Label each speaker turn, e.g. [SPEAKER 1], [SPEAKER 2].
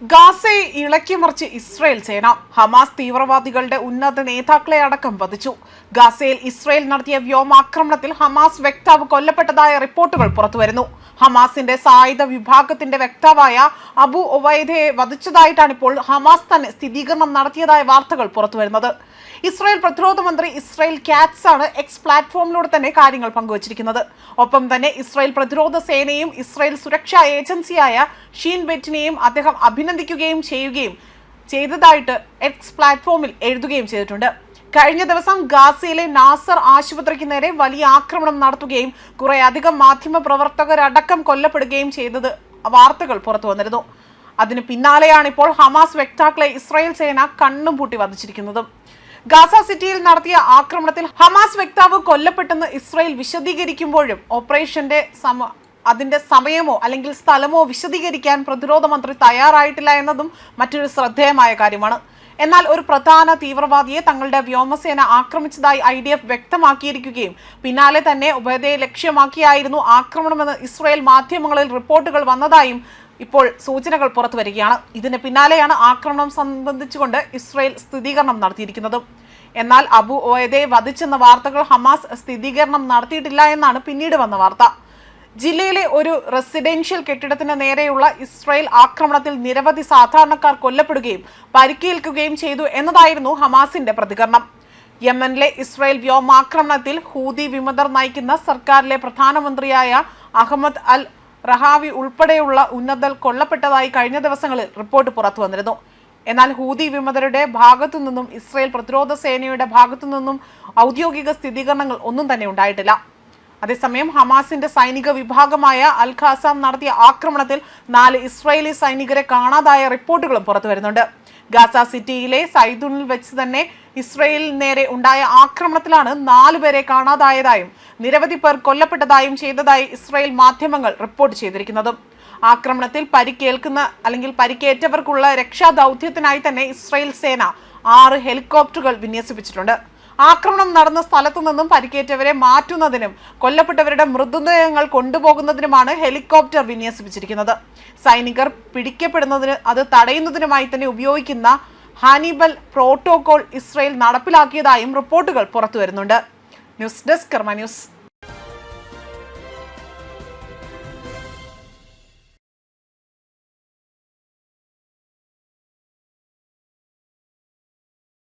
[SPEAKER 1] ഗാസയെ ഇളക്കിമറിച്ച് Israel സേന. Hamas തീവ്രവാദികളുടെ ഉന്നത നേതാക്കളെ അടക്കം വധിച്ചു. ഗാസയിൽ ഇസ്രായേൽ നടത്തിയ വ്യോമാക്രമണത്തിൽ ഹമാസ് വക്താവ് കൊല്ലപ്പെട്ടതായ റിപ്പോർട്ടുകൾ പുറത്തുവരുന്നു. ഹമാസിന്റെ സായുധ വിഭാഗത്തിന്റെ വക്താവായ അബു ഒവൈദയെ വധിച്ചതായിട്ടാണ് ഇപ്പോൾ ഹമാസ് തന്നെ സ്ഥിരീകരണം നടത്തിയതായ വാർത്തകൾ പുറത്തുവരുന്നത്. ഇസ്രായേൽ പ്രതിരോധ മന്ത്രി ഇസ്രായേൽ കാറ്റ്സ് ആണ് എക്സ് പ്ലാറ്റ്ഫോമിലൂടെ തന്നെ കാര്യങ്ങൾ പങ്കുവച്ചിരിക്കുന്നത്. ഒപ്പം തന്നെ ഇസ്രായേൽ പ്രതിരോധ സേനയും ഇസ്രായേൽ സുരക്ഷാ ഏജൻസിയായ ഷീൻ ബെറ്റിനെയും അദ്ദേഹം അഭിനന്ദിക്കുകയും ചെയ്തതായിട്ട് എക്സ് പ്ലാറ്റ്ഫോമിൽ എഴുതുകയും ചെയ്തിട്ടുണ്ട്. കഴിഞ്ഞ ദിവസം ഗാസയിലെ നാസർ ആശുപത്രിക്ക് നേരെ വലിയ ആക്രമണം നടത്തുകയും കുറെ അധികം മാധ്യമ പ്രവർത്തകരടക്കം കൊല്ലപ്പെടുകയും ചെയ്തത് വാർത്തകൾ പുറത്തു വന്നിരുന്നു. അതിന് പിന്നാലെയാണ് ഇപ്പോൾ ഹമാസ് വക്താക്കളെ ഇസ്രായേൽ സേന കണ്ണും പൂട്ടി വധിച്ചിരിക്കുന്നത്. ഗാസ സിറ്റിയിൽ നടത്തിയ ആക്രമണത്തിൽ ഹമാസ് വക്താവ് കൊല്ലപ്പെട്ടെന്ന് ഇസ്രായേൽ വിശദീകരിക്കുമ്പോഴും ഓപ്പറേഷന്റെ അതിന്റെ സമയമോ അല്ലെങ്കിൽ സ്ഥലമോ വിശദീകരിക്കാൻ പ്രതിരോധ മന്ത്രി തയ്യാറായിട്ടില്ല എന്നതും മറ്റൊരു ശ്രദ്ധേയമായ കാര്യമാണ്. എന്നാൽ ഒരു പ്രധാന തീവ്രവാദിയെ തങ്ങളുടെ വ്യോമസേന ആക്രമിച്ചതായി IDF വ്യക്തമാക്കിയിരിക്കുകയും പിന്നാലെ തന്നെ ഉബൈദയെ ലക്ഷ്യമാക്കിയായിരുന്നു ആക്രമണമെന്ന് ഇസ്രായേൽ മാധ്യമങ്ങളിൽ റിപ്പോർട്ടുകൾ വന്നതായും ഇപ്പോൾ സൂചനകൾ പുറത്തു വരികയാണ്. ഇതിന് പിന്നാലെയാണ് ആക്രമണം സംബന്ധിച്ചുകൊണ്ട് ഇസ്രായേൽ സ്ഥിരീകരണം നടത്തിയിരിക്കുന്നത്. എന്നാൽ അബു ഒവൈദയെ വധിച്ചെന്ന വാർത്തകൾ ഹമാസ് സ്ഥിരീകരണം നടത്തിയിട്ടില്ല എന്നാണ് പിന്നീട് വന്ന വാർത്ത. ജില്ലയിലെ ഒരു റെസിഡൻഷ്യൽ കെട്ടിടത്തിന് നേരെയുള്ള ഇസ്രായേൽ ആക്രമണത്തിൽ നിരവധി സാധാരണക്കാർ കൊല്ലപ്പെടുകയും പരിക്കേൽക്കുകയും ചെയ്തു എന്നതായിരുന്നു ഹമാസിന്റെ പ്രതികരണം. യമനിലെ ഇസ്രായേൽ വ്യോമാക്രമണത്തിൽ ഹൂതി വിമതർ നയിക്കുന്ന സർക്കാരിലെ പ്രധാനമന്ത്രിയായ അഹമ്മദ് അൽ റഹാവി ഉൾപ്പെടെയുള്ള ഉന്നതർ കൊല്ലപ്പെട്ടതായി കഴിഞ്ഞ ദിവസങ്ങളിൽ റിപ്പോർട്ട് പുറത്തു വന്നിരുന്നു. എന്നാൽ ഹൂതി വിമതരുടെ ഭാഗത്തു നിന്നും ഇസ്രായേൽ പ്രതിരോധ സേനയുടെ ഭാഗത്തു നിന്നും ഔദ്യോഗിക സ്ഥിരീകരണങ്ങൾ ഒന്നും തന്നെ ഉണ്ടായിട്ടില്ല. അതേസമയം ഹമാസിന്റെ സൈനിക വിഭാഗമായ അൽ ഖാസാം നടത്തിയ ആക്രമണത്തിൽ 4 ഇസ്രായേലി സൈനികരെ കാണാതായ റിപ്പോർട്ടുകളും പുറത്തു വരുന്നുണ്ട്. ഗാസ സിറ്റിയിലെ സൈദൂണിൽ വെച്ച് തന്നെ ഇസ്രായേലിന് നേരെ ഉണ്ടായ ആക്രമണത്തിലാണ് 4 പേരെ കാണാതായതായും നിരവധി പേർ കൊല്ലപ്പെട്ടതായും ചെയ്തതായി ഇസ്രായേൽ മാധ്യമങ്ങൾ റിപ്പോർട്ട് ചെയ്തിരിക്കുന്നത്. ആക്രമണത്തിൽ പരിക്കേറ്റവർക്കുള്ള രക്ഷാദൗത്യത്തിനായി തന്നെ ഇസ്രായേൽ സേന 6 ഹെലികോപ്റ്ററുകൾ വിന്യസിപ്പിച്ചിട്ടുണ്ട്. ആക്രമണം നടന്ന സ്ഥലത്തു നിന്നും പരിക്കേറ്റവരെ മാറ്റുന്നതിനും കൊല്ലപ്പെട്ടവരുടെ മൃതദേഹങ്ങൾ കൊണ്ടുപോകുന്നതിനുമാണ് ഹെലികോപ്റ്റർ വിന്യസിപ്പിച്ചിരിക്കുന്നത്. സൈനികർ പിടിക്കപ്പെടുന്നതിന് അത് തടയുന്നതിനുമായി തന്നെ ഉപയോഗിക്കുന്ന ഹാനിബൽ പ്രോട്ടോകോൾ ഇസ്രായേൽ നടപ്പിലാക്കിയതായും റിപ്പോർട്ടുകൾ പുറത്തുവരുന്നുണ്ട്. ന്യൂസ് ഡെസ്ക് കർമ്മ ന്യൂസ്.